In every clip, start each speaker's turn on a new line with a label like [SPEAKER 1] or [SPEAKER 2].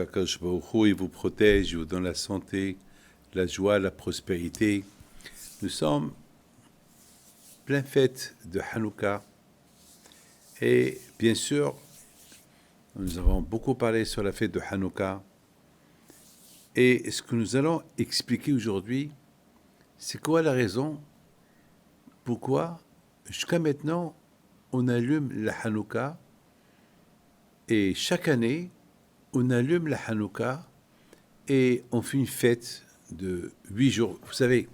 [SPEAKER 1] qu'Akadosh Baruch Hu, il vous protège, il vous donne la santé, la joie, la prospérité. Nous sommes plein fête de Hanouka. Et bien sûr, nous avons beaucoup parlé sur la fête de Hanouka. Et ce que nous allons expliquer aujourd'hui, c'est quoi la raison, pourquoi, jusqu'à maintenant, on allume la Hanouka. Et chaque année, on allume la Hanouka et on fait une fête de 8 jours. Vous savez,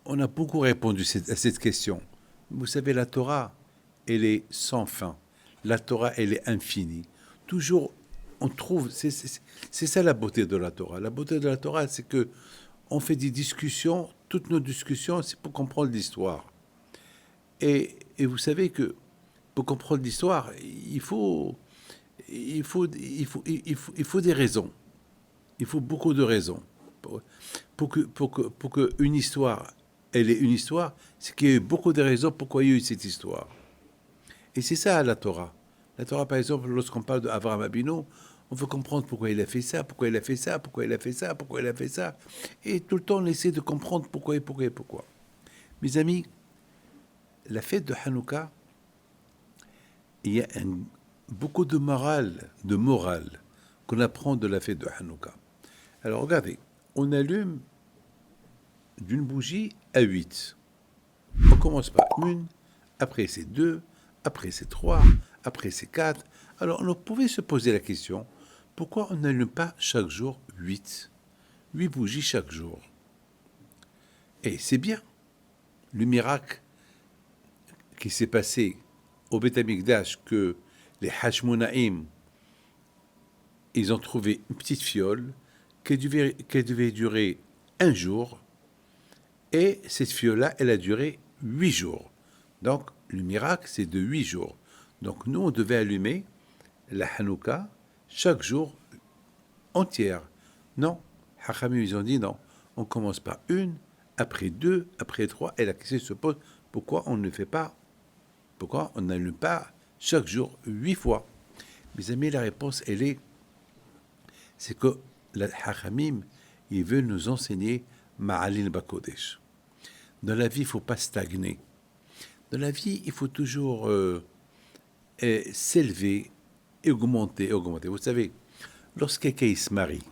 [SPEAKER 1] on a beaucoup répondu à cette question. Vous savez, la Torah, elle est sans fin. La Torah, elle est infinie. Toujours, on trouve... C'est ça la beauté de la Torah. La beauté de la Torah, c'est que on fait des discussions. Toutes nos discussions, c'est pour comprendre l'histoire. Et vous savez que pour comprendre l'histoire, il faut des raisons. Il faut beaucoup de raisons. Pour que une histoire, elle est une histoire, c'est qu'il y a eu beaucoup de raisons pourquoi il y a eu cette histoire. Et c'est ça la Torah. La Torah, par exemple, lorsqu'on parle d'Avraham Avinu, on veut comprendre pourquoi il a fait ça, pourquoi il a fait ça, pourquoi il a fait ça, pourquoi il a fait ça. Et tout le temps, on essaie de comprendre pourquoi. Mes amis, la fête de Hanouka, il y a beaucoup de morale qu'on apprend de la fête de Hanouka. Alors regardez, on allume d'une bougie à 8. On commence par une, après c'est 2, après c'est 3, après c'est 4. Alors on pouvait se poser la question, pourquoi on n'allume pas chaque jour 8 bougies chaque jour? Et c'est bien. Le miracle qui s'est passé au Beth Amikdash, que les Hashmonaïm, ils ont trouvé une petite fiole qui devait durer 1 jour, et cette fiole-là, elle a duré 8 jours. Donc, le miracle, c'est de 8 jours. Donc, nous, on devait allumer la Hanouka chaque jour entière. Non, Hachamim, ils ont dit non. On commence par 1, après 2, après 3, et la question se pose, pourquoi on n'allume pas chaque jour 8 fois? Mes amis, la réponse, c'est que la Hachamim, il veut nous enseigner Ma'alin Bakodesh. Dans la vie, il ne faut pas stagner. Dans la vie, il faut toujours s'élever, augmenter. Vous savez, lorsque quelqu'un se marie,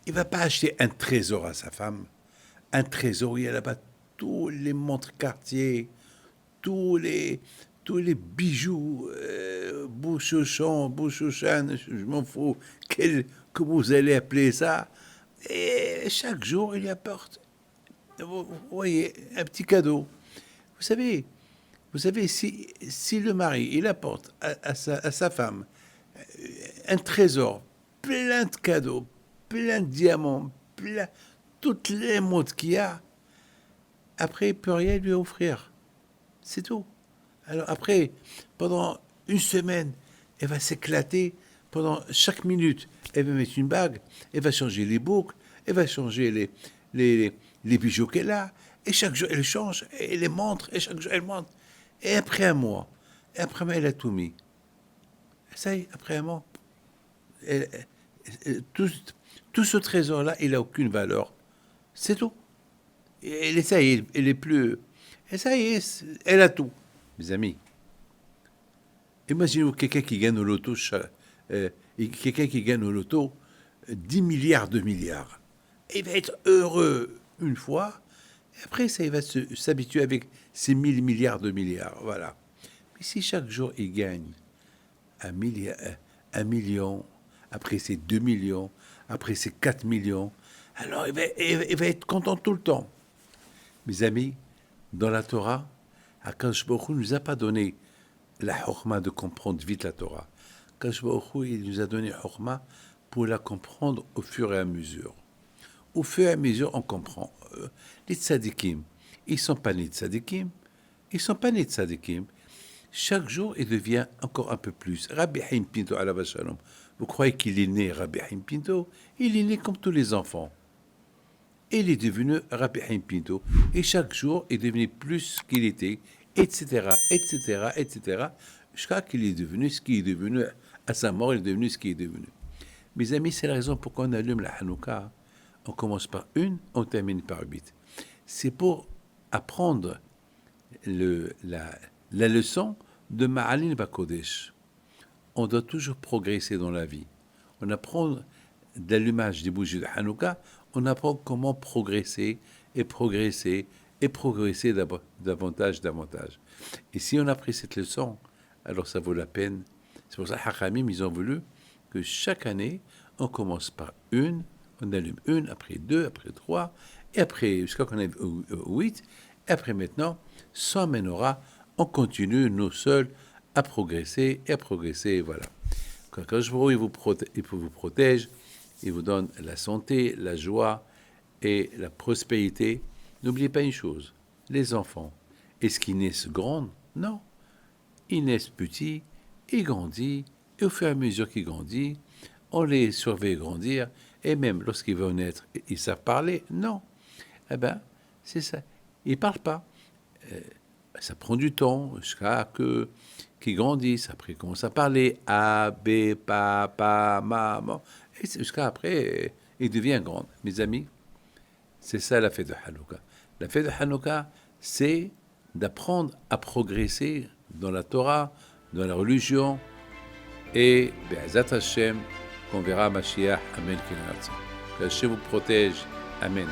[SPEAKER 1] il ne va pas acheter un trésor à sa femme. Un trésor où il y a là-bas tous les montres Cartier, tous les bijoux, Bouchouchan, je m'en fous, que vous allez appeler ça. Et chaque jour, il y apporte, vous voyez, un petit cadeau. Vous savez, si le mari, il apporte à sa femme un trésor, plein de cadeaux, plein de diamants, toutes les montres qu'il y a, après, il ne peut rien lui offrir. C'est tout. Alors après, pendant une semaine, elle va s'éclater. Pendant chaque minute, elle va mettre une bague, elle va changer les boucles, elle va changer les bijoux qu'elle a. Et chaque jour, elle change, et les montre, et chaque jour, elle montre. Et après un mois, elle a tout mis. Ça y est, après un mois, tout ce trésor-là, il n'a aucune valeur. C'est tout. Et ça y est, elle est plus... Et ça y est, elle a tout. Mes amis, imaginez-vous quelqu'un qui gagne au loto, 10 milliards de milliards. Il va être heureux une fois, et après ça, il va s'habituer avec ces 1000 milliards de milliards. Voilà. Mais si chaque jour il gagne 1 million, après c'est 2 millions, après c'est 4 millions, alors il va être content tout le temps. Mes amis, dans la Torah, Akadosh Baruch Hu ne nous a pas donné la chorma de comprendre vite la Torah. Akadosh Baruch Hu, il nous a donné la chorma pour la comprendre au fur et à mesure. Au fur et à mesure, on comprend. Les tzadikim, ils ne sont pas nés tzadikim. Chaque jour, il devient encore un peu plus. Rabbi Haim Pinto, alav shalom. Vous croyez qu'il est né Rabbi Haim Pinto? Il est né comme tous les enfants. Et il est devenu Rabbi Haim Pinto. Et chaque jour, il est devenu plus qu'il était, etc., jusqu'à qu'il est devenu ce qu'il est devenu. À sa mort, il est devenu ce qu'il est devenu. Mes amis, c'est la raison pourquoi on allume la Hanouka. On commence par une, on termine par 8. C'est pour apprendre la leçon de Ma'alin Bakodesh. On doit toujours progresser dans la vie. On apprend d'allumage des bougies de Hanouka, on apprend comment progresser et progresser et progresser davantage. Et si on a pris cette leçon, alors ça vaut la peine. C'est pour ça que Hakamim, ils ont voulu que chaque année, on commence par une, on allume une, après deux, après trois, et après, jusqu'à qu'on ait 8, et après maintenant, sans menorah, on continue, nous seuls, à progresser, et voilà. Quand je vous protège, il vous donne la santé, la joie et la prospérité. N'oubliez pas une chose, les enfants, est-ce qu'ils naissent grands? Non. Ils naissent petits, ils grandissent, et au fur et à mesure qu'ils grandissent, on les surveille grandir, et même lorsqu'ils vont naître, ils savent parler? Non. Eh bien, c'est ça. Ils ne parlent pas. Ça prend du temps jusqu'à qu'ils grandissent. Après, ils commencent à parler. A, B, papa, maman. Et jusqu'à après, ils deviennent grands. Mes amis, c'est ça la fête de Hanouka. La fête de Hanouka, c'est d'apprendre à progresser dans la Torah, dans la religion, et Be'ezat Hashem, qu'on verra Mashiach. Amen. Que Hashem vous protège. Amen.